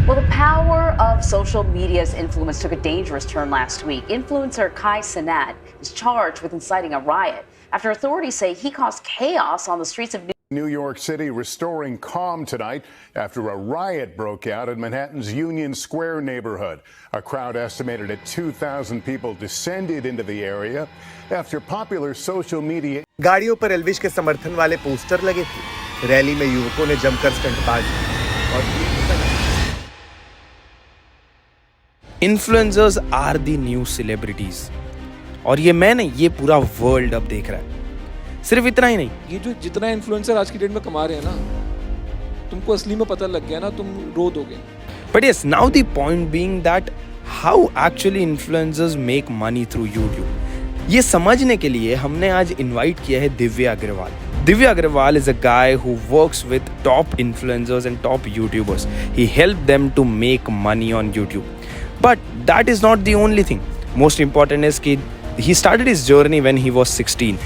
Well, the power of social media's influence took a dangerous turn last week. Influencer Kai Cenat is charged with inciting a riot after authorities say he caused chaos on the streets of New York City restoring calm tonight after a riot broke out in Manhattan's Union Square neighborhood. A crowd estimated at 2,000 people descended into the area after popular social media. गाड़ियों पर एल्विश के समर्थन वाले poster लगे थे। Rally में युवकों ने जमकर स्टंटबाजी और influencers are the new celebrities और ये मैं नहीं, ये पूरा वर्ल्ड अब देख रहा है। सिर्फ इतना ही नहीं, ये जो जितना इन्फ्लुएंसर आज की डेट में कमा रहे हैं ना, तुमको असली में पता लग गया ना, तुम रो दोगे। But yes, now the point being that how actually influencers make money through YouTube. ये समझने के लिए हमने आज इनवाइट किया है Divya Agarwal. Divya Agrawal is a guy who works with top influencers and top YouTubers. He helped them to make money on YouTube. But that is not the only thing. Most important is that he started his journey when he was 16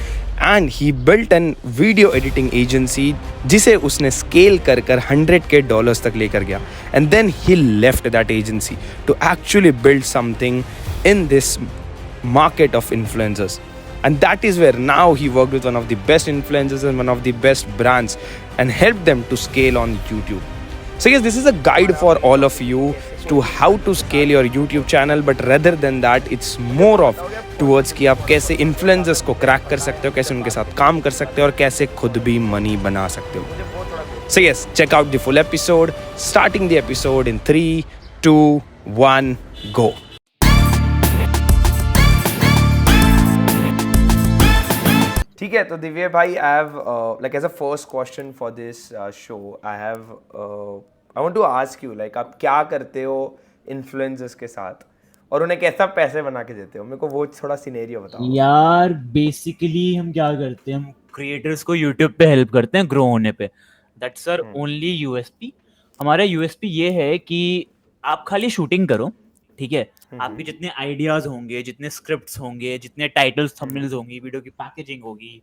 and he built an video editing agency जिसे उसने scale कर 100K dollars तक लेकर गया. And then he left that agency to actually build something in this market of influencers. And that is where now he worked with one of the best influencers and one of the best brands and helped them to scale on YouTube. So yes, this is a guide for all of you to how to scale your YouTube channel, but rather than that, it's more of towards कि आप कैसे influencers को crack कर सकते हो, कैसे उनके साथ काम कर सकते हो और कैसे खुद भी money बना सकते हो. So yes, check out the full episode, starting the episode in 3, 2, 1, go. ठीक है, तो दिव्य भाई, I have like as a first question for this show, I want to ask you, like आप क्या करते हो इन्फ्लुएंसर्स के साथ और उन्हें कैसा पैसे बना के देते हो? मेरे को वो थोड़ा सिनेरियो बताओ यार। बेसिकली हम क्या करते हैं, हम क्रिएटर्स को यूट्यूब पे हेल्प करते हैं ग्रो होने पे। That's our only USP. हमारा यूएसपी ये है कि आप खाली शूटिंग करो, ठीक है। आपके जितने आइडियाज होंगे, जितने स्क्रिप्ट्स होंगे, जितने टाइटल्स थंबनेल्स होंगी, वीडियो की पैकेजिंग होगी,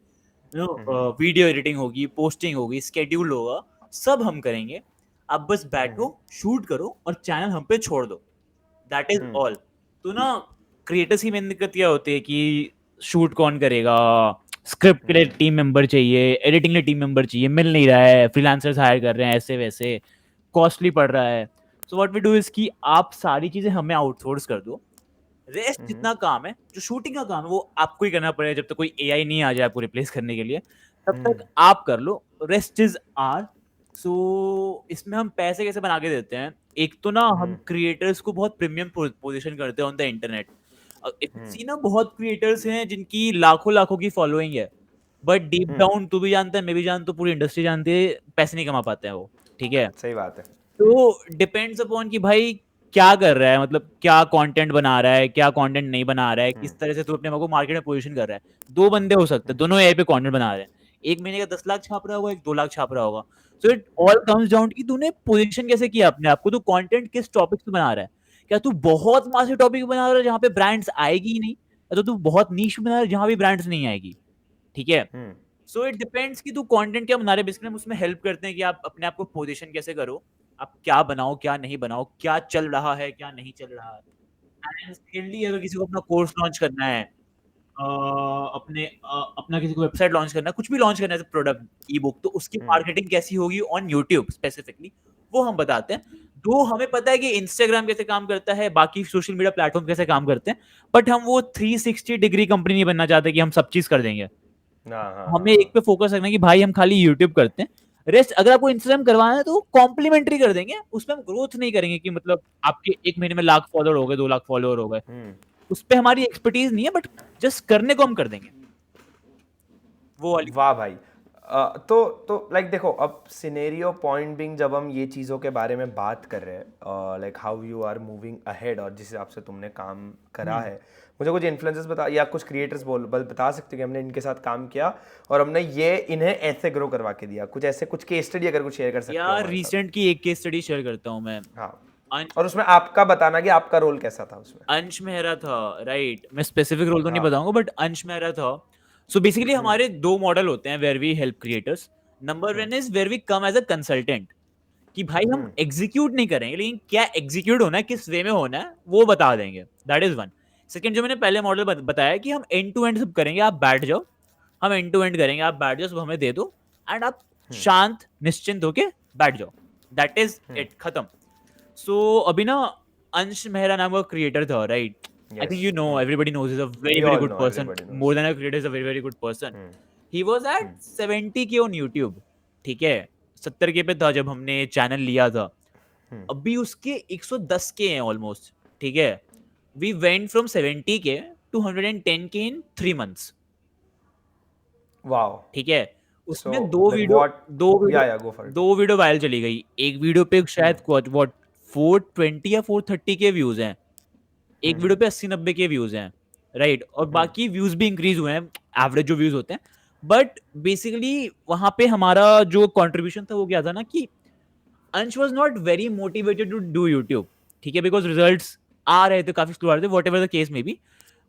वीडियो एडिटिंग होगी, पोस्टिंग होगी, स्केड्यूल होगा, सब हम करेंगे। आप बस बैठो, शूट करो और चैनल हम पे छोड़ दो। That is all. तो ना क्रिएटर्स की मेन दिक्कत क्या होती है कि शूट कौन करेगा, स्क्रिप्ट के लिए टीम मेंबर चाहिए, एडिटिंग के लिए टीम मेंबर चाहिए, मिल नहीं रहा है, फ्रीलांसर्स हायर कर रहे हैं, ऐसे वैसे कॉस्टली पड़ रहा है। So what we do is कि आप सारी चीजें हमें आउटसोर्स कर दो। रेस्ट जितना काम है, जो शूटिंग का काम है, वो आपको ही करना पड़ेगा। जब तक कोई एआई नहीं आ जाए आपको रिप्लेस करने के लिए, तब तक आप कर लो। Rest is are. सो इसमें हम पैसे कैसे बना के देते हैं? एक तो ना हम क्रिएटर्स को बहुत प्रीमियम पोजीशन करते हैं ऑन द इंटरनेट। इसी ना बहुत क्रिएटर्स हैं जिनकी लाखों लाखों की फॉलोइंग है, बट डीप डाउन तू भी जानता है, मैं भी जानता हूँ, पूरी इंडस्ट्री जानती है, पैसे नहीं कमा पाते हैं वो। ठीक है, सही बात है। तो डिपेंड्स अपॉन कि भाई क्या कर रहा है, मतलब क्या कंटेंट बना रहा है, क्या कंटेंट नहीं बना रहा है, किस तरह से तू अपने को मार्केट में पोजीशन कर रहा है। दो बंदे हो सकते हैं, दोनों एआई पे कंटेंट बना रहे हैं। एक महीने का 10 लाख छाप रहा होगा, एक 2 लाख छाप रहा होगा। So it all comes down कि तूने पोजीशन कैसे किया अपने आप को, तू कंटेंट किस टॉपिक पे बना रहा है। क्या तू बहुत मासिव टॉपिक बना रहा है जहाँ पे ब्रांड्स आएगी ही नहीं, या तो तू बहुत नीश बना रहा है जहाँ भी ब्रांड्स नहीं आएगी। ठीक है, सो इट डिपेंड्स कि तू कंटेंट क्या बना रहे हैं। बेसिकली हम उसमें हेल्प करते हैं कि आप अपने आप को पोजीशन कैसे करो, आप क्या बनाओ, क्या नहीं बनाओ, क्या चल रहा है, क्या नहीं चल रहा है। एंड सेकेंडली, अगर किसी को अपना कोर्स लॉन्च करना है, अपना किसी को वेबसाइट लॉन्च करना है, कुछ भी लॉन्च करना है, प्रोडक्ट, ई बुक, तो उसकी मार्केटिंग कैसी होगी ऑन यूट्यूब स्पेसिफिकली, वो हम बताते हैं। तो हमें पता है कि इंस्टाग्राम कैसे काम करता है, बाकी सोशल मीडिया प्लेटफॉर्म कैसे काम करते हैं, बट हम वो 360 डिग्री कंपनी नहीं बनना चाहते कि हम सब चीज कर देंगे। हमें एक पे फोकस रखना है कि भाई हम खाली यूट्यूब करते हैं, रेस्ट अगर आपको इंस्टाग्राम करवाना है तो कॉम्प्लीमेंट्री कर देंगे। उसमें हम ग्रोथ नहीं करेंगे कि मतलब आपके एक महीने में 1 लाख फॉलोअर हो गए, 2 लाख फॉलोअर हो गए, उस पे हमारी एक्सपर्टीज नहीं है, बट जस्ट करने को हम कर देंगे वो वाली। वाह भाई। तो लाइक देखो, अब सिनेरियो पॉइंट बिंग, जब हम ये चीज़ों के बारे में बात कर रहे हैं, like how you are moving ahead और जिस हिसाब से तुमने काम करा है, मुझे कुछ इन्फ्लुएंसर्स बता या कुछ क्रिएटर्स बता सकते हो कि हमने इनके साथ काम किया और हमने ये इन्हें ऐसे ग्रो करवा के दिया? कुछ ऐसे कुछ केस स्टडी अगर कुछ शेयर कर सकते हो यार। रिसेंट की एक केस स्टडी शेयर करता हूँ मैं। हाँ, और उसमें आपका बताना कि आपका रोल कैसा था उसमें। अंश मेहरा था, राइट। मैं स्पेसिफिक रोल तो नहीं बताऊंगा, बट अंश मेहरा था। सो बेसिकली हमारे 2 मॉडल होते हैं where we help creators. Number 1 is where we come as a consultant, कि भाई हम एग्जीक्यूट नहीं करेंगे, लेकिन क्या एग्जीक्यूट होना है, किस वे में होना है, वो बता देंगे. That is one. सेकंड, जो मैंने पहले मॉडल बताया कि हम एंड टू एंड सब करेंगे, आप बैठ जाओ, हम एंड टू एंड करेंगे, आप बैठ जाओ, सब हमें दे दो, एंड आप शांत निश्चिंत होके बैठ जाओ. दैट इज इट, खत्म. सो अभी ना अंश मेहरा नाम का क्रिएटर था, right? I think you know, everybody knows he's a very We very all good know, person. everybody knows. More than a creator, he's a very very good person. He was at 70K on YouTube. ठीक है, 70K पे था जब हमने channel लिया था. अभी उसके 110K हैं ऑलमोस्ट. ठीक है, we went from 70K to 110K in 3 months. Wow. ठीक है, उसमें So, दो like video what- Yeah, go for it. दो वीडियो वायरल चली गई. एक वीडियो पे शायद what 420 या 430 के व्यूज हैं, एक वीडियो पे 80-90 के व्यूज हैं, राइट? और बाकी व्यूज भी इंक्रीज हुए हैं, एवरेज जो व्यूज होते हैं. बट बेसिकली वहां पे हमारा जो कंट्रीब्यूशन था वो क्या था ना, कि Ansh was not very motivated to do YouTube. ठीक है, बिकॉज रिजल्ट्स आ रहे थे, काफी स्लो आ रहे थे, वॉट एवर द केस में बी.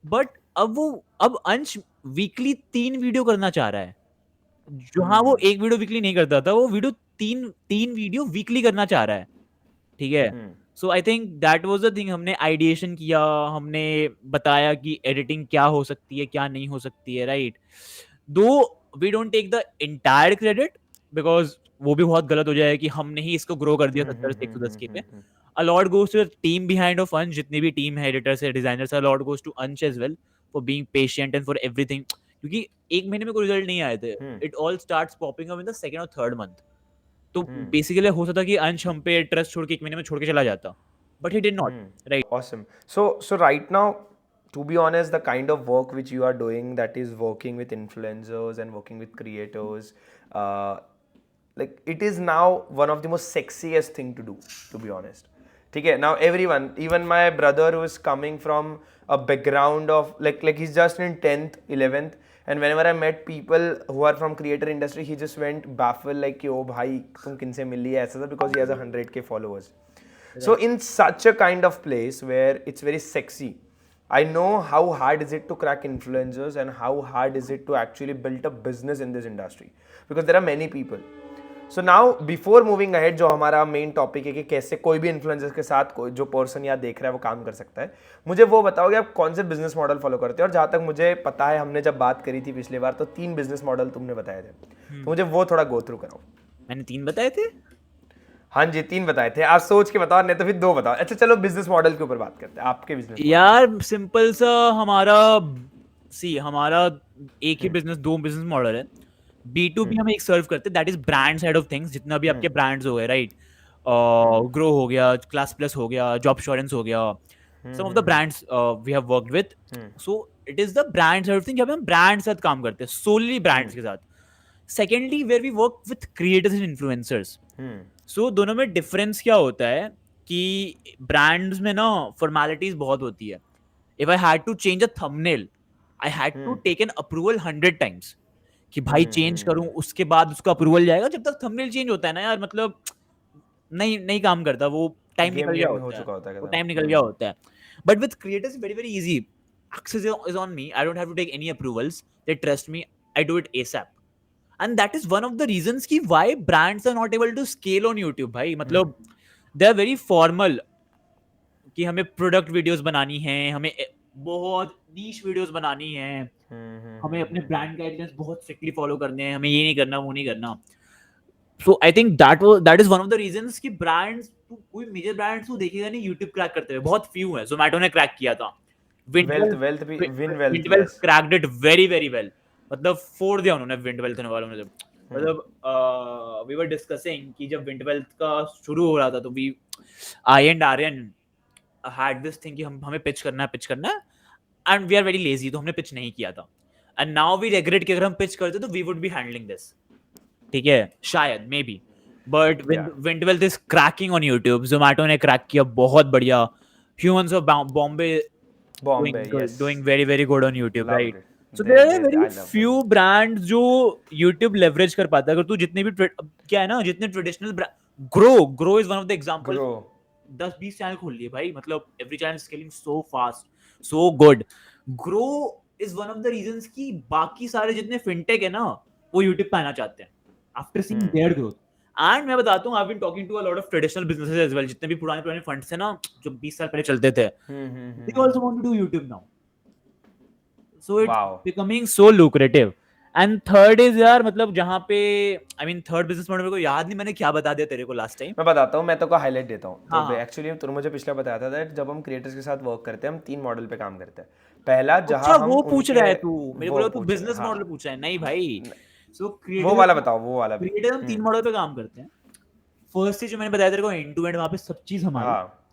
बट अब अंश वीकली 3 वीडियो करना चाह रहा है. जहां वो एक वीडियो वीकली नहीं करता था, वो वीडियो तीन वीडियो वीकली करना चाह रहा है. ठीक है, so I think that was the thing. हमने आइडिएशन किया, हमने बताया कि एडिटिंग क्या हो सकती है, क्या नहीं हो सकती है, right? Though we don't take the entire credit, because वो भी बहुत गलत हो जाए कि हमने ही इसको ग्रो कर दिया 70 से 110K पे. A lot goes to the team behind of Ansh, जितनी भी टीम है, एडिटर्स है, डिजाइनर्स है, a lot goes to Ansh as well for being patient and for everything. क्योंकि एक महीने में कोई रिजल्ट नहीं आए थे. It all starts popping up in the second or third month. तो बेसिकली हो सकता कि अंश हम पे ट्रस्ट छोड़ के एक महीने में छोड़ के चला जाता, but he did not, right? Awesome. So right now, to be honest, the kind of work which you are doing, that is working with influencers and working with creators, like it is now one of the most sexiest thing to do, to be honest. Okay, now everyone, even my brother who is coming from a background of like he's just in 10th, 11th, and whenever I met people who are from creator industry, he just went baffled like, "Oh, bhai, tum kinse mili hai?" Aisa, because he has 100K followers. So in such a kind of place where it's very sexy, I know how hard is it to crack influencers and how hard is it to actually build a business in this industry, because there are many people. So now before moving ahead, जो हमारा main topic है कि कैसे कोई भी influencer के साथ कोई जो पर्सन यहाँ देख रहा है वो काम कर सकता है, मुझे वो बताओगे आप कौन से बिजनेस मॉडल फॉलो करते हो? और जहाँ तक मुझे पता है, हमने जब बात करी थी पिछली बार, तो 3 बिजनेस मॉडल तुमने बताए थे, तो मुझे वो थोड़ा गो थ्रू कराओ. मैंने 3 बताए थे. हाँ जी, 3 बताए थे. आप सोच के बताओ, नहीं तो फिर 2 बताओ. अच्छा चलो, बिजनेस मॉडल के ऊपर बात करते हैं. आपके बिजनेस यार सिंपल सा हमारा एक ही बिजनेस, 2 बिजनेस मॉडल है. B2B हम एक सर्व करते हैं, that is brand side of things. जितना भी आपके ब्रांड्स हो गए, राइट? ग्रो हो गया, क्लास प्लस हो गया, जॉब एश्योरेंस हो गया, some of the brands we have worked with. So it is the brand side of thing, जब हम ब्रांड साथ काम करते हैं, सोली ब्रांड्स के साथ. Secondly, where we work with creators and influencers. So दोनों में डिफरेंस क्या होता है कि ब्रांड्स में ना फॉर्मेलिटीज बहुत होती है. If I had to change a thumbnail, I had to take an approval 100 times कि भाई चेंज करूं, उसके बाद उसका अप्रूवल जाएगा. जब तक थंबनेल चेंज होता है ना यार, मतलब नहीं काम करता वो. टाइम निकल गया होता है, वो टाइम निकल गया होता है. But with creators very very easy. Access is on me, I don't have to take any approvals. They trust me, I do it ASAP. And that is one of the reasons कि why brands are not able to scale on YouTube भाई. मतलब they are very formal कि हमें product videos बनानी है, हमें बहुत नीश videos बनानी है, हमें अपने ब्रांड गाइडलाइंस बहुत स्ट्रिक्टली फॉलो करने हैं, हमें ये नहीं करना, वो नहीं करना. So I think that is one of the reasons कि ब्रांड्स, कोई मेजर ब्रांड्स तो देखेगा नहीं YouTube क्रैक करते हुए. बहुत फ्यू है. Zomato ने क्रैक किया था. Wintwealth cracked it very very well. मतलब फोड़ दिया उन्होंने Wintwealth वालों ने. जब मतलब we were discussing कि जब Wintwealth का शुरू हो रहा था, तो I and Aryan had this thing कि हमें पिच करना है, and we are very lazy, तो हमने पिच नहीं किया था. And now we regret कि अगर हम पिच करते तो we would be handling this. ठीक है, शायद, maybe. But Wintwealth is cracking on YouTube. Zomato ने क्रैक किया बहुत बढ़िया. Humans of Bombay doing very very good on YouTube, right? So there are very few brands जो YouTube leverage कर पाता है. अगर तू जितने भी क्या है ना, जितने traditional grow is one of the example. 10-20 channel खोल लिए भाई, मतलब every channel scaling so fast, so good. Grow is one of the reasons कि बाकी सारे जितने फिनटेक है ना, वो YouTube पे आना चाहते हैं after seeing their growth. And मैं बताता हूँ, I been talking to a lot of traditional businesses as well, जितने भी पुराने फंड्स थे ना जो 20 साल पहले चलते थे, they also want to do YouTube now, so it's Wow. Becoming so lucrative. And third is यार, मतलब जहाँ पे I mean third business model मेरे को याद नहीं मैंने क्या बता दिया तेरे को लास्ट टाइम. मैं बताता हूँ, मैं तो को हाईलाइट देता हूँ. तो हाँ. एक्चुअली तुम मुझे पिछले बताया था that जब हम क्रिएटर्स के साथ वर्क करते हैं हम 3 मॉडल पे काम करते हैं. पहला जहाँ अच्छा हम वो पूछ रहा है उनके- तू, मेरे वो को तू पूछ- बिजनेस हाँ, मॉडल पूछ रहा है. नहीं भाई, सो वो वाला बताओ, वो वाला भी. क्रिएटर हम 3 मॉडल पे काम करते हैं. फर्स्ट जो मैंने बताया तेरे को, एंड टू एंड, वहाँ पे सब चीज हमारी, हाँ.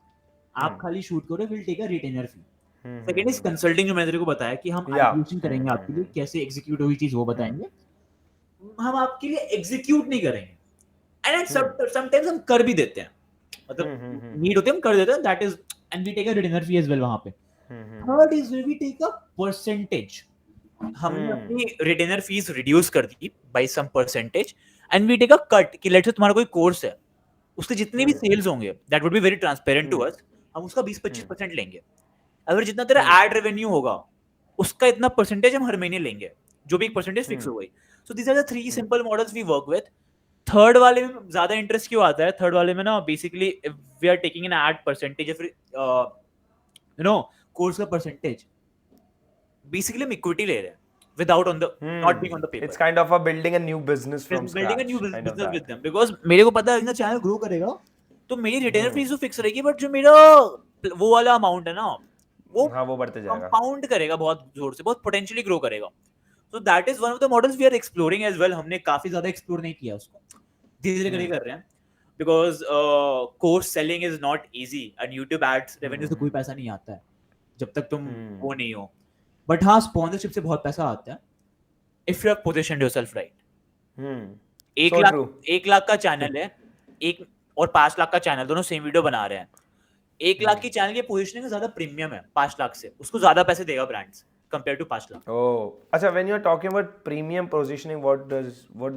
आप खाली शूट करो, will take a retainer fee. Second is consulting, जो मैंने तेरे को बताया कि हम या. आइडिएशन करेंगे आपके लिए, कैसे एग्जीक्यूट हुई चीज वो बताएंगे, हम आपके लिए एग्जीक्यूट नहीं करेंगे. एंड समटाइम्स हम कर भी देते हैं, मतलब नीड होते हैं हम कर देते हैं, that is, and we take a retainer fee as well वहाँ पे. Third is we take a percentage. हमने अपनी रिटेनर फीस रिड्यूस कर दी by some percentage, and we take a cut कि लेट्स से तुम्हारा कोई कोर्स है, उसके जितने भी सेल्स होंगे, that would be very transparent to us, हम उसका 20-25% लेंगे. अगर जितना तेरा एड रेवेन्यू होगा उसका इतना परसेंटेज हम हर महीने लेंगे, जो भी एक परसेंटेज फिक्स हो गई. So these are the 3 simple models we work with. Third वाले में ज्यादा इंटरेस्ट क्यों आता है? थर्ड वाले में ना basically we are taking an ad percentage, या फिर यू नो कोर्स का परसेंटेज, बेसिकली हम इक्विटी ले रहे हैं without on the not being on the paper. It's kind of a building a new business from building a scratch, new kind of business that. with them, because मेरे को पता है ना channel grow करेगा तो मेरी रिटेनर फीस तो fix रहेगी, बट जो मेरा वो वाला अमाउंट है ना वो हाँ, वो बढ़ते जाएगा. कंपाउंड करेगा बहुत जोर से, बहुत पोटेंशियली ग्रो करेगा. So that is one of the models we are exploring as well. हमने काफी ज्यादा एक्सप्लोर नहीं किया उसको, धीरे धीरे करके कर रहे हैं, because course selling is not easy, and YouTube ads revenue से कोई पैसा नहीं आता है जब तक तुम वो नहीं हो. बट हाँ, स्पॉन्सरशिप से बहुत पैसा आता है if you have positioned yourself right. 1 lakh का चैनल है, एक और 5 लाख का चैनल, दोनों सेम वीडियो बना रहे हैं. 1 लाख की चैनल की पोजीशनिंग ज्यादा प्रीमियम है 5 लाख से, उसको ज्यादा पैसे देगा brands compare to 5 lakh. Oh, अच्छा, when you are talking about premium positioning, what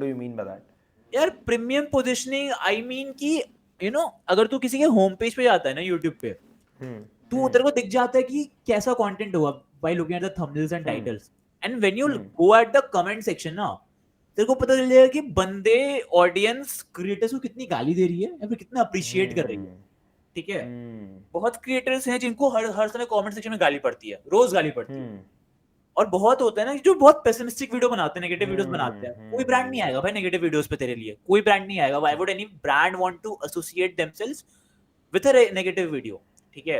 do you mean by that? यार प्रीमियम पोजीशनिंग आई मीन कि यू नो, अगर तू किसी के होम पेज पे जाता है ना यूट्यूब पे, तू तेरे को दिख जाता है कि कैसा कंटेंट हुआ by looking at the thumbnails and titles. And when you go at the comment section ना, तेरे को पता चल जाएगा कि बंदे ऑडियंस क्रिएटर्स को कितनी गाली दे रही है या फिर कितना अप्रिशिएट कर रही है. ठीक है, बहुत क्रिएटर्स हैं जिनको हर समय कमेंट सेक्शन में गाली पड़ती है, रोज गाली पड़ती है. और बहुत होता है ना जो बहुत पेसिमिस्टिक वीडियो बनाते हैं, नेगेटिव वीडियोस बनाते हैं. कोई ब्रांड नहीं आएगा भाई नेगेटिव वीडियोस पे तेरे लिए, कोई ब्रांड नहीं आएगा. Why would any brand want to associate themselves with a negative video? ठीक है,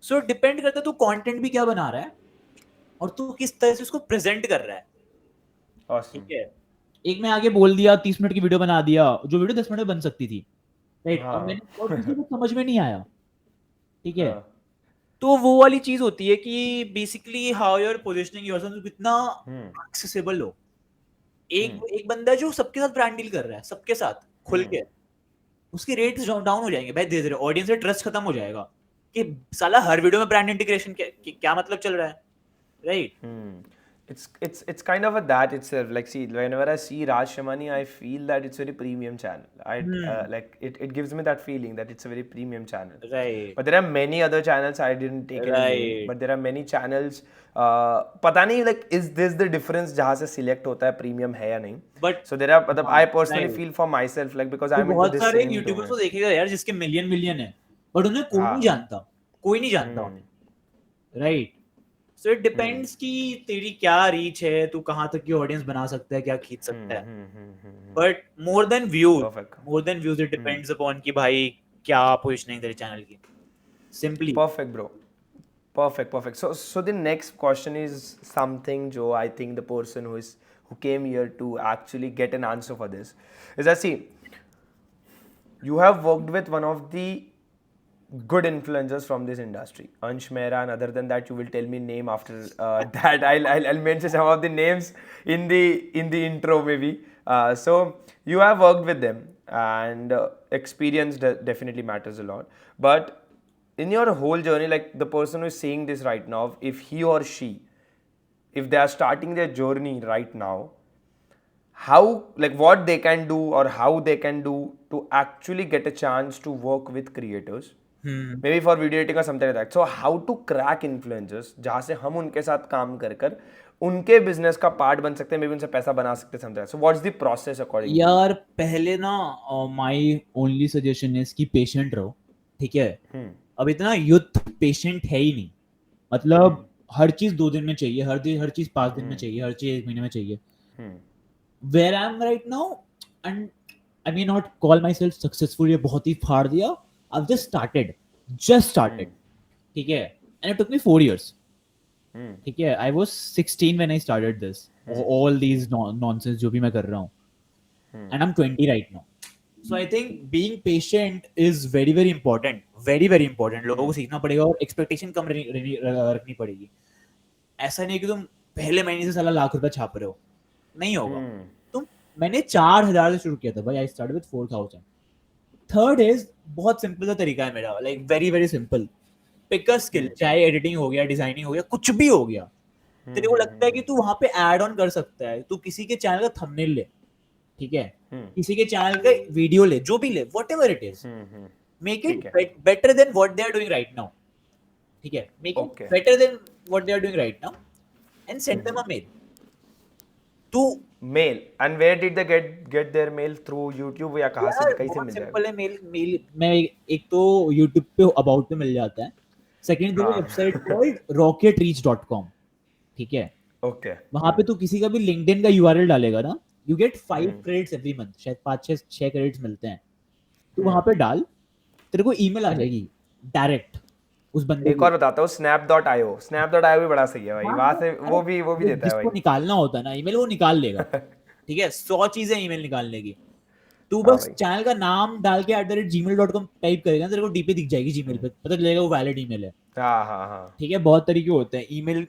सो डिपेंड करता है तू कंटेंट भी क्या बना रहा है और तू किस तरह से उसको प्रेजेंट कर रहा है. Awesome. ठीक है, एक मैं आगे बोल दिया 30 मिनट की वीडियो बना दिया, जो वीडियो 10 मिनट में बन सकती थी, राइट, और मैंने और किसी को समझ में नहीं आया. ठीक है, तो वो वाली चीज होती है कि basically how you are positioning yourself, कितना एक्सेसिबल हो. एक बंदा जो सबके साथ ब्रांड डील कर रहा है, सबके साथ खुल के, उसके रेट्स डाउन हो जाएंगे भाई धीरे धीरे. ऑडियंस का ट्रस्ट खत्म हो जाएगा कि साला हर वीडियो में ब्रांड इंटीग्रेशन क्या मतलब चल रहा है, right? It's kind of a that itself. Like, see, whenever I see Raj Shamani, I feel that it's very premium channel. Like it gives me that feeling that it's a very premium channel. Right. But there are many other channels I didn't take any name, but there are many channels. पता नहीं, like, is this the difference जहाँ से select होता है premium है या नहीं? But so there are, मतलब I personally feel for myself, like, because I'm into बहुत this सारे same यूट्यूबर्स को domain. देखेगा यार जिसके मिलियन है, बट उन्हें कोई नहीं जानता, कोई नहीं जानता उन्हें, राइट? सो इट डिपेंड्स कि तेरी क्या रीच है, तू कहाँ तक की ऑडियंस बना सकता है, क्या खींच सकता है. But more than views it depends upon कि भाई क्या पोजीशनिंग तेरे चैनल की. Simply Perfect, bro. Perfect. So the next question is something, Joe, I think the person who came here to actually get an answer for this is that, see, you have worked with one of the good influencers from this industry, Ansh Mehra, and other than that, you will tell me name after that. I'll mention some of the names in the intro maybe. So you have worked with them, and experience definitely matters a lot. But in your whole journey, like the person who is seeing this right now, if he or she, if they are starting their journey right now, how, like, what they can do or how they can do to actually get a chance to work with creators, maybe for video editing or something like that. So how to crack influencers, जहाँ से हम उनके साथ काम कर उनके business का part बन सकते हैं, मे बी उनसे पैसा बना सकते हैं something. So what's the process according? यार पहले ना माय ओनली सजेशन इज कि पेशेंट रहो, ठीक है. अब इतना यूथ पेशेंट है ही नहीं, मतलब हर चीज 2 दिन में चाहिए, हर चीज 5 दिन में चाहिए, हर चीज 1 महीने में चाहिए. Where I am right now, and I may not call myself successful, ये बहुत ही फाड़ दिया. I've just started, ठीक है. And it took me 4 years. ठीक है. I was 16 when I started this. All these nonsense जो भी मैं कर रहा हूँ. And I'm 20 right now. So I think being patient is very very important. Very very important. लोगों को सीखना पड़ेगा और expectation कम रखनी पड़ेगी. ऐसा नहीं है कि तुम पहले महीने से साला लाख रुपए छाप रहे हो, नहीं होगा. तुम मैंने 4,000 से शुरू किया था भाई. I started with 4,000. Third is बहुत सिंपल सा तरीका है मेरा, like very very simple. Pick a skill, चाहे एडिटिंग हो गया, डिजाइनिंग हो गया, कुछ भी हो गया. तेरे को लगता है कि तू वहां पे ऐड ऑन कर सकता है, तू किसी के चैनल का थंबनेल ले, ठीक है, किसी के चैनल का वीडियो ले, जो भी ले, whatever it is, make it better than what they are doing right now, ठीक है. Make it better than what they are doing right now and send them a mail. तू mail, and where did they get their mail? Through YouTube या कहां से, कैसे मिल जाएगा? Simple है. Mail मैं एक तो YouTube पे अबाउट पे मिल जाता है. Second their website called rocketreach.com, ठीक है. ओके. वहां पे तू किसी का भी लिंक्डइन का URL डालेगा ना, you get 5 credits every month, शायद 5-6 क्रेडिट्स मिलते हैं. तू वहां पे डाल, तेरे को ईमेल आ जाएगी डायरेक्ट उस बंदे एक और बताता हूँ, snap.io भी बड़ा सही है भाई. वहां से वो भी देता है भाई. जिसको निकालना होता है ना ईमेल, वो निकाल लेगा. ठीक है. 100 चीजें ईमेल निकालने की. तू बस चैनल का नाम डाल के @gmail.com टाइप करेगा, तेरे को डीपी दिख जाएगी जीमेल पे, पता चलेगा वो वैलिड ईमेल है. हाँ. ठीक है. बहुत तरीके होते हैं ईमेल.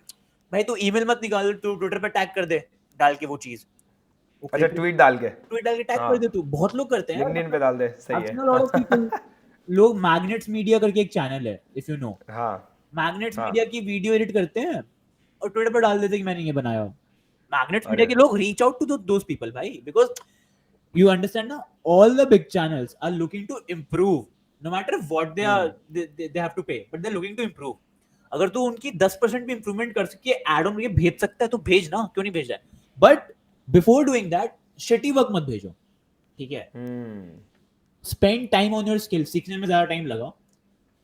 भाई तू ईमेल मत निकाल, तू ट्विटर पे टैग कर दे डाल के वो चीज. अच्छा, ट्वीट डाल के टैग कर दे तू. बहुत लोग करते हैं. लिंक्डइन पे डाल दे, सही है. लोग मैग्नेट्स मीडिया करके एक चैनल है, इफ यू नो. हाँ. मैग्नेट्स मीडिया की वीडियो एडिट करते हैं और ट्विटर पर डाल देते हैं कि मैंने ये बनाया. मैग्नेट्स मीडिया के लोग reach out to those people भाई, बिकॉज यू अंडरस्टैंड ना, all the big channels are looking to improve, no matter what they have to pay, but they are looking to improve. अगर तू उनकी 10% भी improvement कर सके, ऐड ऑन करके भेज सकता है तो भेज ना, क्यों नहीं भेज रहा है. But before doing that shitty work मत भेजो, ठीक है. Spend time on your skill. सीखने में ज्यादा टाइम लगा,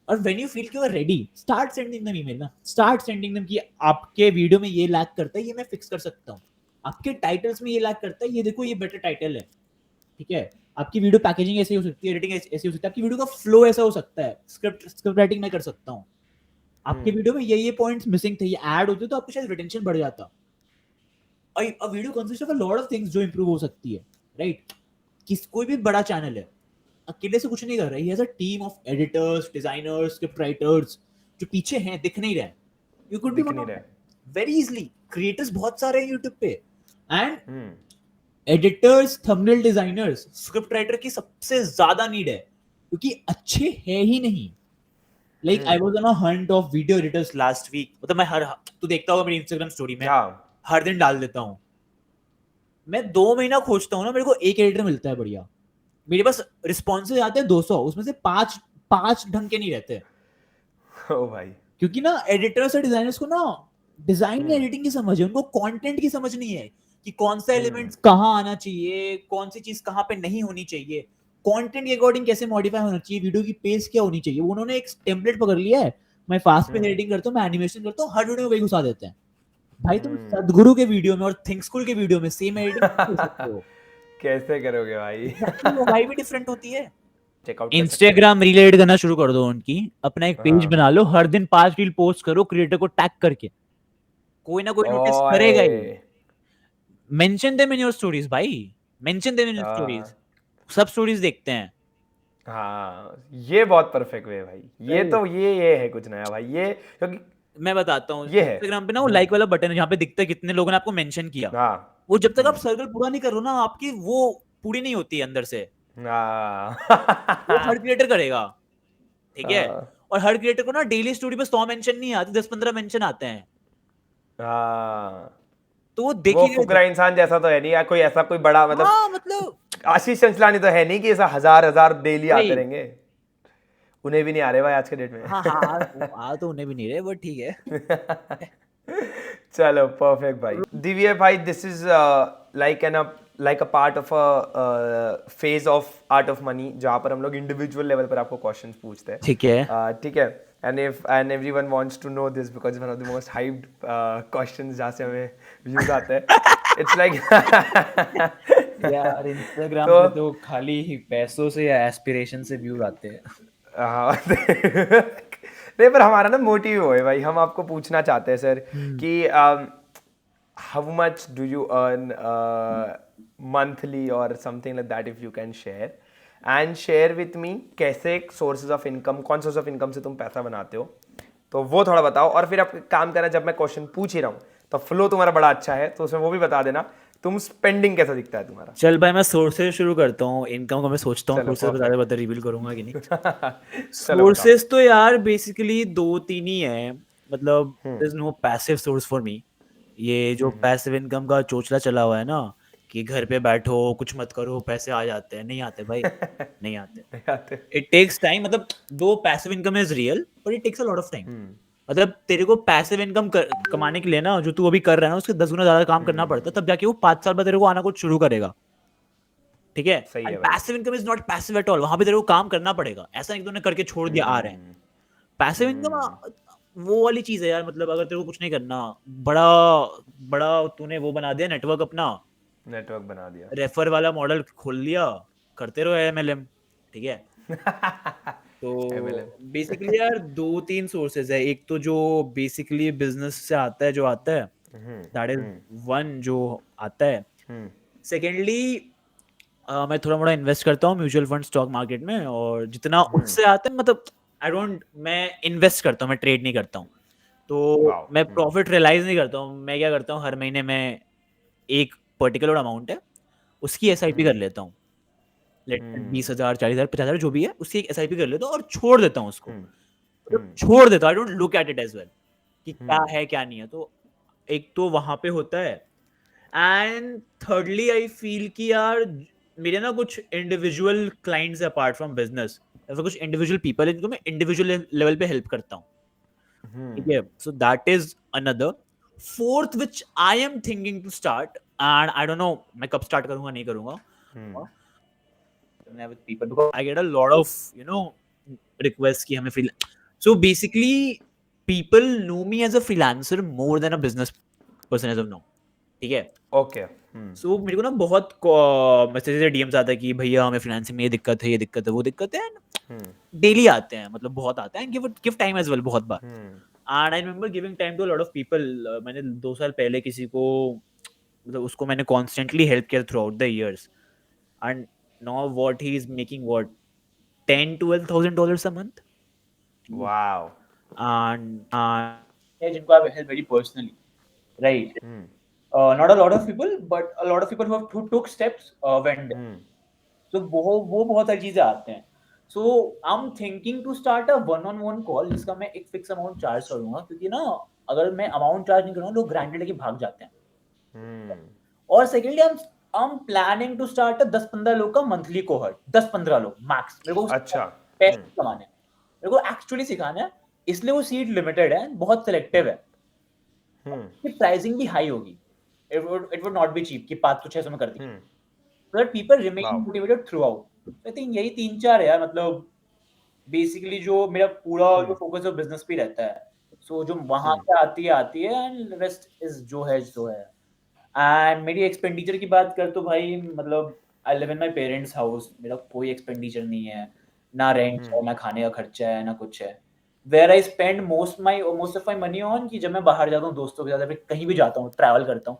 और व्हेन यू फील कि you are ready, start sending them email ना. स्टार्ट सेंडिंग देम कि आपके वीडियो में ये लैग करता है, ये मैं फिक्स कर सकता हूँ. आपके टाइटल्स में ये लैग करता है, ये देखो ये बेटर टाइटल है, ठीक है. आपकी वीडियो पैकेजिंग ऐसी हो सकती है, एडिटिंग ऐसी हो सकती है, आपकी वीडियो का फ्लो ऐसा हो सकता है, स्क्रिप्ट राइटिंग मैं कर सकता हूँ. आपके वीडियो में ये पॉइंट्स मिसिंग थे, ये ऐड होते तो आपको शायद रिटेंशन बढ़ जाता. A video consist of a lot of things जो इंप्रूव हो सकती है, राइट. कोई भी बड़ा चैनल है अकेले से कुछ नहीं कर रहा है. He has a team of editors, designers, script writers जो पीछे हैं, दिख नहीं रहे. You could be very easily. Creators बहुत सारे हैं YouTube पे, and editors, thumbnail designers, script writer की सबसे ज्यादा नीड है, क्योंकि अच्छे है ही नहीं. Like I was on a hunt of video editors last week. मतलब मैं तू देखता होगा मेरी इंस्टाग्राम स्टोरी में, हर दिन डाल देता हूँ. मैं 2 महीना खोजता हूँ ना, मेरे को एक एडिटर मिलता है बढ़िया. मेरे पास रिस्पॉन्सेज आते हैं 200, उसमें से 5 ढंग के नहीं रहते. ओ भाई. क्योंकि ना एडिटर्स और डिजाइनर्स को ना डिजाइन एडिटिंग की समझ है, उनको कंटेंट की समझ नहीं है कि कौन सा एलिमेंट्स कहाँ आना चाहिए, कौन सी चीज कहाँ पे नहीं होनी चाहिए, कंटेंट के अकॉर्डिंग कैसे मॉडिफाई होना चाहिए, वीडियो की पेस क्या होनी चाहिए. उन्होंने एक टेम्पलेट पकड़ लिया है, मैं फास्ट पेस एडिटिंग करता हूँ, मैं एनिमेशन करता हूँ, हर वीडियो में वही घुसा देते हैं. भाई तुम सदगुरु के वीडियो में और थिंक स्कूल के वीडियो में सेम एडिटिंग कर सकते हो. कैसे करोगे भाई? वो भाई भी डिफरेंट होती है. इंस्टाग्राम रील एडिट करना शुरू कर दो उनकी, अपना एक पेज बना लो, हर दिन 5 रील पोस्ट करो, क्रिएटर को टैग करके, कोई ना कोई नोटिस करेगा ही. Mention them in your stories भाई, mention them in your stories. सब स्टोरीज देखते हैं. हाँ, ये बहुत परफेक्ट वे भाई. ये तो ये है कुछ नया भाई. ये क्योंकि मैं बताता हूँ, इंस्टाग्राम पे ना वो लाइक वाला बटन है जहाँ पे दिखता है कितने लोगों ने आपको मेंशन किया. वो जब तक आप सर्कल पूरा नहीं करो ना, आपकी वो पूरी नहीं होती अंदर से. वो हर क्रिएटर करेगा, ठीक है. और हर क्रिएटर को ना डेली स्टोरी पे 100 मेंशन नहीं आते, 10-15 मेंशन आते हैं. तो वो देखिए, वो फुकरा इंसान जैसा तो है नहीं, या कोई ऐसा कोई बड़ा मतलब आशीष चंचलानी तो है नहीं कि ऐसा हजार डेली आते रहेंगे. उन्हें भी नहीं आ रहे भाई आज के डेट में. हाँ तो उन्हें भी नहीं रहे, बट ठीक है. चलो परफेक्ट भाई। दिव्य भाई, this is like a part of a phase of art of money जहाँ पर हम लोग इंडिविजुअल लेवल पर आपको क्वेश्चंस पूछते हैं। ठीक है। ठीक है। and everyone wants to know this because it's one of the most hyped questions जहाँ से हमें व्यूज आते हैं। It's like यार इंस्टाग्राम तो- पे तो खाली पैसों से या एस्पिरेशन से व्यूज आते हैं। हाँ नहीं, पर हमारा ना मोटिव वो है भाई, हम आपको पूछना चाहते हैं सर कि how much do you earn monthly और something like that, if you can share and share with me कैसे सोर्सेज ऑफ इनकम, कौन सोर्स ऑफ इनकम से तुम पैसा बनाते हो, तो वो थोड़ा बताओ। और फिर आप काम करना, जब मैं क्वेश्चन पूछ ही रहा हूँ तो फ्लो तुम्हारा बड़ा अच्छा है, तो उसमें वो भी बता देना तुम स्पेंडिंग कैसा दिखता है तुम्हारा। चल भाई मैं सोर्स से शुरू करता हूँ। इनकम का मैं सोचता हूँ चलो, सोर्सेज बता बता रिवील करूंगा कि नहीं। चलो सोर्सेज तो यार बेसिकली 2-3 ही है, मतलब there is no passive source for me. ये जो पैसिव इनकम का चोचला चला हुआ है ना कि घर पे बैठो कुछ मत करो पैसे आ जाते हैं, नहीं आते भाई, नहीं आते। बताओ। इट टेक्स टाइम, मतलब दो passive income is real but it takes a lot of time. मतलब तेरे को पैसिव इनकम कमाने के लिए ना, जो तू अभी कर रहा है ना, उसके 10 गुना ज्यादा काम करना पड़ता है, तब जाके वो 5 साल बाद तेरे को आना कुछ शुरू करेगा। ठीक है। सही है भाई। Passive income is not passive at all, वहां पे तेरे को काम करना पड़ेगा, ऐसा नहीं कि तूने करके छोड़ दिया आ रहे हैं। पैसिव इनकम वो वाली चीज है यार, मतलब अगर तेरे को कुछ नहीं करना, बड़ा बड़ा तूने वो बना दिया नेटवर्क अपना, नेटवर्क बना दिया। रेफर वाला मॉडल खोल लिया, करते रहो MLM। ठीक है। तो बेसिकली यार 2-3 सोर्सेज है। एक तो जो बेसिकली बिजनेस से आता है, जो आता है दैट इज वन जो आता है। सेकेंडली मैं थोड़ा मोड़ा इन्वेस्ट करता हूँ म्यूचुअल फंड स्टॉक मार्केट में, और जितना उससे आता है, मतलब मैं इन्वेस्ट करता हूँ, मैं ट्रेड नहीं करता हूँ। तो मैं प्रॉफिट रियलाइज नहीं करता हूँ। मैं क्या करता हूँ, हर महीने में एक पर्टिकुलर अमाउंट है उसकी SIP कर लेता हूँ। 20,000 40,000 50,000 जो भी है, उसकी एक SIP कर लेता हूँ और छोड़ देता हूँ उसको। छोड़ देता हूँ, I don't look at it as well कि क्या है क्या नहीं है। तो एक तो वहां पे होता है, एंड थर्डली आई फील कि यार मेरे ना कुछ individual clients apart from business, ऐसे कुछ इंडिविजुअल पीपल है जिनको मैं इंडिविजुअल लेवल पे हेल्प करता हूँ। ठीक है। So that is another. Fourth which I am thinking to start, and I don't know मैं कब स्टार्ट करूंगा नहीं करूंगा। with people because I get a lot of requests कि हमें so basically people know me as a freelancer more than a business person as of now। ठीक है। Okay. so मेरे को ना बहुत मैसेजेस DMs आता है कि भैया हमें फ्रीलांसिंग में ये दिक्कत है, ये दिक्कत है, वो दिक्कत है। डेली आते हैं, मतलब बहुत आते हैं, give time as well बहुत बार। and I remember giving time to a lot of people। मैंने 2 साल पहले किसी को, मतलब उसको मैंने constantly help किया throughout the years, and now what he is making what $10,000-12,000 a month। Wow. and जिनको I help very personally, right? Not a lot of people, but a lot of people who took steps went there। so वो बहुत सारी चीजें आते हैं। so I'm thinking to start a one-on-one call जिसका मैं एक फिक्स अमाउंट चार्ज करूंगा, क्योंकि ना अगर मैं अमाउंट चार्ज नहीं करूंगा लोग ग्रांटेड लेके भाग जाते हैं। और secondly I'm planning to start a 10-15 लोग का मंथली कोहर्ट, 10-15 लोग मैक्स। मेरे को अच्छा। पैसे कमाने, मेरे को एक्चुअली सिखाना है, इसलिए वो सीट लिमिटेड है, बहुत सिलेक्टिव है। कि प्राइसिंग भी हाई होगी, it would not be cheap कि 500-600 में कर दी, so that people remain motivated throughout। I think यही 3-4 है यार, मतलब बेसिकली जो मेरा पूरा जो फोकस है बिजनेस पे रहता है। सो जो वहां से आती है एंड रेस्ट इज जो है सो है। एंड मेरी एक्सपेंडिचर की बात कर तो भाई, मतलब I live in my parents house, मेरा कोई एक्सपेंडिचर नहीं है, ना रेंट है, ना खाने का खर्चा है, ना कुछ है। Where I spend most of my money on कि जब मैं बाहर जाता हूँ दोस्तों के साथ, फिर कहीं भी जाता हूँ, ट्रैवल करता हूँ,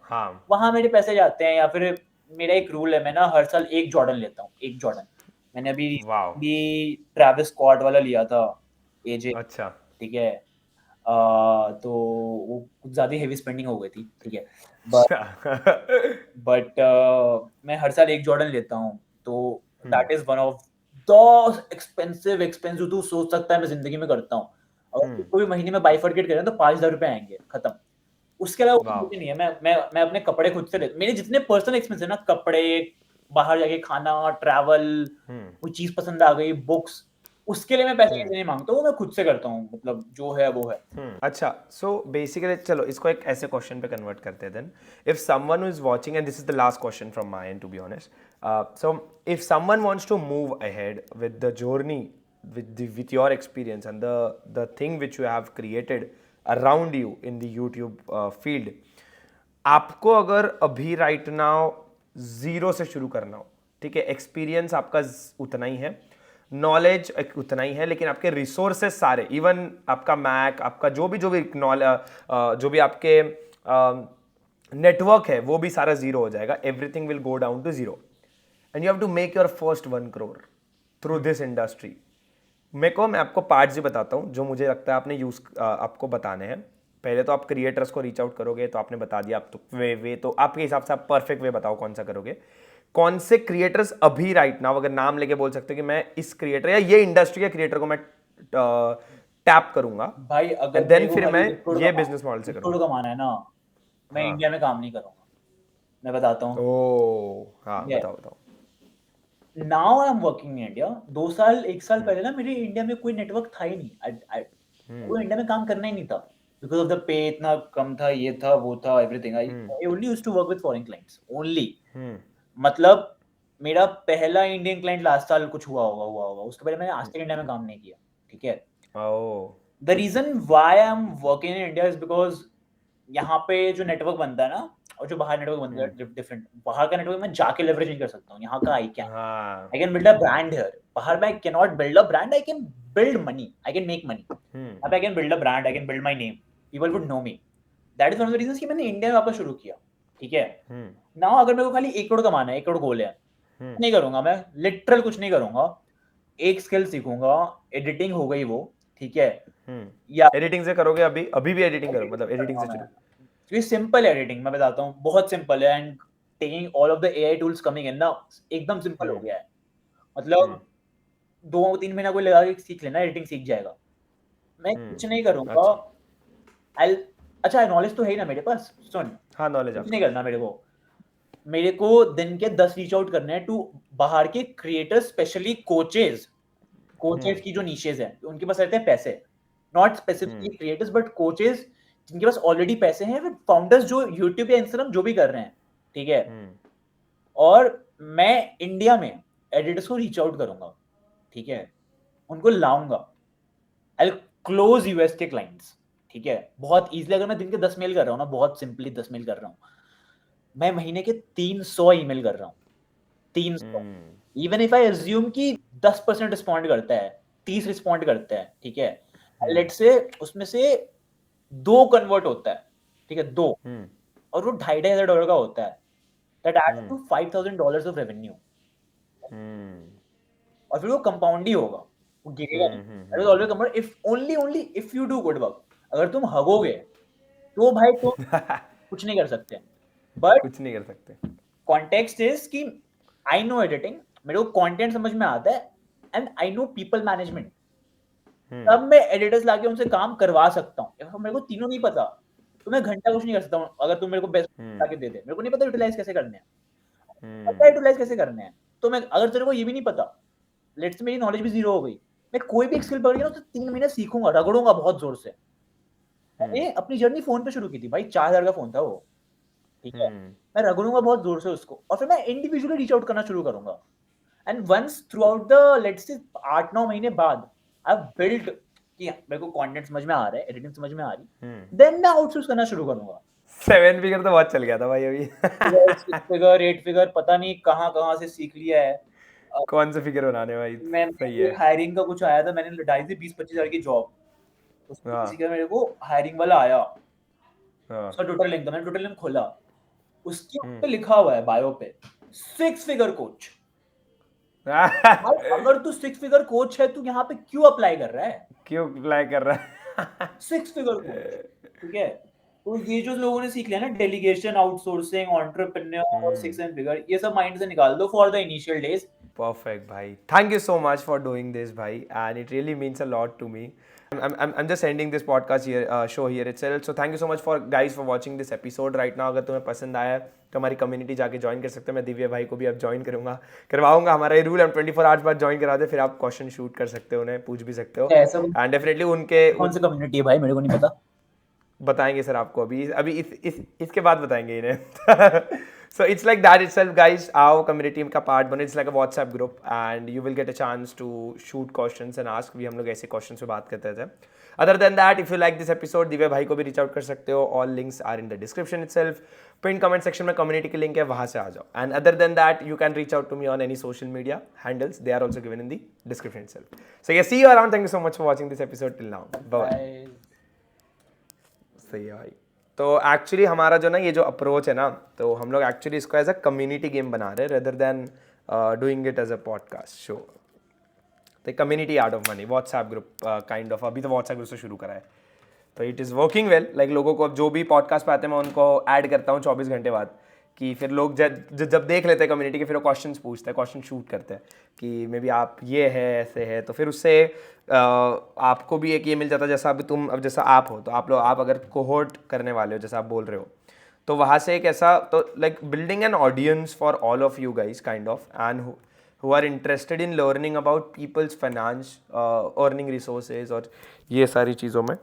वहां मेरे पैसे जाते हैं। या फिर मेरा एक रूल है, मैं ना हर साल एक जॉर्डन लेता हूँ, एक जॉर्डन। मैंने अभी ट्रैविस स्कॉट वाला लिया था, AJ। अच्छा। ठीक है। तो वो कुछ ज्यादा हेवी स्पेंडिंग हो गई थी। ठीक है। बट मैं हर साल एक जॉर्डन लेता हूँ, तो that is one of the expensive तू सोच सकता है मैं जिंदगी में करता हूँ। अगर कोई महीने में बाइफरकेट करें तो 5,000 रुपए आएंगे, खत्म। उसके अलावा कुछ नहीं है। मैं अपने कपड़े खुद से मेरे जितने पर्सनल एक्सपेंस है ना, कपड़े, बाहर जाके खाना, ट्रैवल, कोई चीज पसंद आ गई, बुक्स, उसके लिए मैं पैसे नहीं मांगता हूँ, मैं खुद से करता हूँ, मतलब जो है वो है। अच्छा, सो बेसिकली चलो इसको एक ऐसे क्वेश्चन पे कन्वर्ट करते हैं then. If someone is watching, and this is the last question from my end to be honest, so if someone wants to move ahead with the journey, with your experience and the thing which you have created around you in the YouTube field, आपको अगर अभी right now zero से शुरू करना हो, ठीक है, experience आपका उतना ही है, नॉलेज उतना ही है, लेकिन आपके रिसोर्सेज सारे, इवन आपका मैक, आपका जो भी जो भी आपके नेटवर्क है वो भी सारा जीरो हो जाएगा. Everything will go down to zero and you have to make your first 1 crore through this industry. मैं आपको पार्ट्स ही बताता हूँ जो मुझे लगता है आपने आपको बताने हैं. पहले तो आप क्रिएटर्स को रीच आउट करोगे, तो आपने बता दिया. आप तो वे तो आपके हिसाब से आप परफेक्ट वे बताओ कौन सा करोगे. कौन से क्रिएटर्स अभी राइट नाउ अगर नाम लेके बोल सकते हो कि मैं इस क्रिएटर या ये इंडस्ट्री के क्रिएटर को मैं टैप करूंगा भाई अगर देन फिर मैं ये बिजनेस मॉडल से करूंगा. कमाना है ना, मैं इंडिया में काम नहीं करूंगा, मैं बताता हूँ. हाँ, बताओ. Now I am working in India. 1 साल पहले ना मेरे इंडिया में कोई नेटवर्क था ही नहीं. कोई इंडिया में काम करना ही नहीं था बिकॉज ऑफ द पे इतना कम था, ये था वो था, everything. I only used to work with foreign clients only. मतलब मेरा पहला इंडियन क्लाइंट लास्ट साल कुछ हुआ होगा. उसके पहले मैंने आज तक इंडिया में काम नहीं किया. ठीक है. The reason why I am working in India is because यहाँ पे जो नेटवर्क बनता है ना, और जो बाहर नेटवर्क बनता है डिफरेंट. बाहर का नेटवर्क मैं जाके लेवरेज नहीं कर सकता हूँ. यहाँ का I can build a brand here. बाहर में I can not build a brand, I can build money, I can make money. अब I can build a brand, I can build my name, people would know me. That is one of the reasons कि मैंने India में वापस शुरू किया. ठीक है. Now अगर मेरे को खाली 1 crore कमाना है, 1 crore गोल है, नहीं करूंगा मैं, लिटरल कुछ नहीं करूंगा. एक स्किल सीखूंगा, एडिटिंग हो गई वो. ठीक है. या एडिटिंग से करोगे? अभी भी एडिटिंग करो, मतलब एडिटिंग से शुरू. ये सिंपल एडिटिंग मैं बताता हूँ, बहुत सिंपल है. And taking all of the AI tools coming in ना, एकदम सिंपल हो गया है. मतलब 2-3 महीना कोई लगा के सीख लेना, एडिटिंग सीख जाएगा. मैं कुछ नहीं करूंगा. अच्छा नॉलेज तो है ही ना मेरे पास. सुन, हाँ, नॉलेज कुछ नहीं करना मेरे को दिन के 10 रीच आउट करने हैं टू बाहर के क्रिएटर्स, स्पेशली कोचेस की जो नीशेस हैं, उनके पास रहते हैं पैसे. Not specifically creators but coaches जिनके पास ऑलरेडी पैसे हैं, विद फाउंडर्स जो यूट्यूब या इंस्टाग्राम जो भी कर रहे हैं. ठीक है. और मैं इंडिया में एडिटर्स को रीच आउट करूंगा. ठीक है. उनको लाऊंगा. आई क्लोज यूएस के क्लाइंट्स. ठीक है. बहुत इजीली. अगर मैं दिन के 10 मेल कर रहा हूँ ना, बहुत सिंपली 10 मेल कर रहा हूँ, मैं महीने के 300 ईमेल कर रहा हूँ. 300. इवन इफ आई अज्यूम कि 10% रिस्पॉन्ड करता है, 30 रिस्पॉन्ड करता है. ठीक है. लेट्स से उसमें से 2 कन्वर्ट होता है. ठीक है. 2 और वो $2,500 का होता है. That adds to $5,000 of revenue. और फिर वो कंपाउंड ही होगा, वो गिरेगा नहीं. That is always compound if only if you do good work. अगर तुम हगोगे तो भाई तुम कुछ नहीं कर सकते. बट कुछ नहीं कर सकते. कॉन्टेक्स्ट इज कि आई नो एडिटिंग, मेरे को कंटेंट समझ में आता है, and I know people management. तब मैं एडिटर्स लाके उनसे काम करवा सकता हूँ. अगर मेरे को तीनों नहीं पता तो मैं घंटा कुछ नहीं कर सकता हूँ. अगर तुम मेरे को बेस्ट लाके दे दे, मेरे को नहीं पता यूटिलाइज कैसे करने हैं, यूटिलाइज कैसे करने हैं, तो मैं, अगर तेरे को ये भी नहीं पता, लेट्स से मेरी नॉलेज भी जीरो हो गई, मैं कोई भी एक स्किल पकड़ के ना तो 3 महीने सीखूंगा, रगड़ूंगा बहुत जोर से. मैंने अपनी जर्नी फोन पे शुरू की थी भाई. 4,000 का फोन था वो. ठीक है. मैं रगड़ूंगा बहुत जोर से उसको, और फिर मैं इंडिविजुअली रीच आउट करना शुरू करूंगा. And once throughout the let's say 8-9 महीने बाद आई हैव बिल्ड कि मेरे को कंटेंट समझ में आ रहा है, एडिटिंग समझ में आ रही, देन मैं आउटसोर्स करना शुरू करूंगा. 7 फिगर तो बहुत चल गया था भाई. अभी 6 फिगर 8 फिगर पता नहीं कहाँ से सीख लिया है. कौन सा फिगर बनाने भाई? सही है. हायरिंग का कुछ आया था, मैंने डाली थी 20-25 हजार की जॉब. उसमें किसी का मेरे को हायरिंग वाला आया. उसका टोटल लिंक था, मैंने टोटल लिंक खोला, उसके ऊपर लिखा हुआ है बायो पे 6 फिगर कोच. अगर तू 6 फिगर कोच है, तू यहाँ पे क्यों अप्लाई कर रहा है? 6 फिगर कोच. ठीक है. तो ये जो लोगों ने सीख लिया ना, डेलीगेशन, आउटसोर्सिंग, एंटरप्रेन्योर, 6 फिगर, ये सब माइंड से निकाल दो for the initial days. Perfect, bhai. Thank you so much for doing this, bhai. And it really means a lot to me. I'm just ending this podcast here, show here itself. So thank you so much for guys for watching this episode right now. अगर तुम्हें पसंद आया है तो हमारी community जाके join कर सकते हो. मैं दिव्य भाई को भी अब ज्वाइन करवाऊंगा. हमारा ये रूल हम 24 आवर्स बाद ज्वाइन करा दे, फिर आप क्वेश्चन शूट कर सकते हो, उन्हें पूछ भी सकते हो. एंड डेफिनेटली उनके कौन सी कम्युनिटी है भाई, मेरे को नहीं पता. बताएंगे सर आपको अभी इसके बाद बताएंगे इन्हें. So it's like that itself, guys. Our community का part बने. It's like a WhatsApp group, and you will get a chance to shoot questions and ask. भी हम लोग ऐसे questions पे बात करते थे. Other than that, if you like this episode, Divya भाई को भी reach out कर सकते हो. All links are in the description itself. Pinned comment section में community की link है, वहाँ से आ जाओ. And other than that, you can reach out to me on any social media handles. They are also given in the description itself. So yeah, see you around. Thank you so much for watching this episode till now. Bye. सही है भाई. तो actually हमारा जो ना ये जो approach है ना, तो हम लोग एक्चुअली इसको एज अ कम्युनिटी गेम बना रहे हैं rather than doing it as a podcast show. तो community art of money WhatsApp group kind of, अभी तो व्हाट्सएप ग्रुप से शुरू करा है. तो it is working well. Like लोगों को जो भी पॉडकास्ट पे आते हैं मैं उनको ऐड करता हूँ 24 घंटे बाद, कि फिर लोग जब देख लेते हैं कम्युनिटी के, फिर वो क्वेश्चन पूछते हैं, क्वेश्चन शूट करते हैं कि मे बी आप ये है ऐसे है. तो फिर उससे आपको भी एक ये मिल जाता है, जैसा अभी तुम अब जैसा आप हो, तो आप अगर कोहोर्ट करने वाले हो जैसा आप बोल रहे हो, तो वहाँ से एक ऐसा, तो like building an audience for all of you guys kind of, and who are interested in learning about people's finance, earning resources और ये सारी चीज़ों में.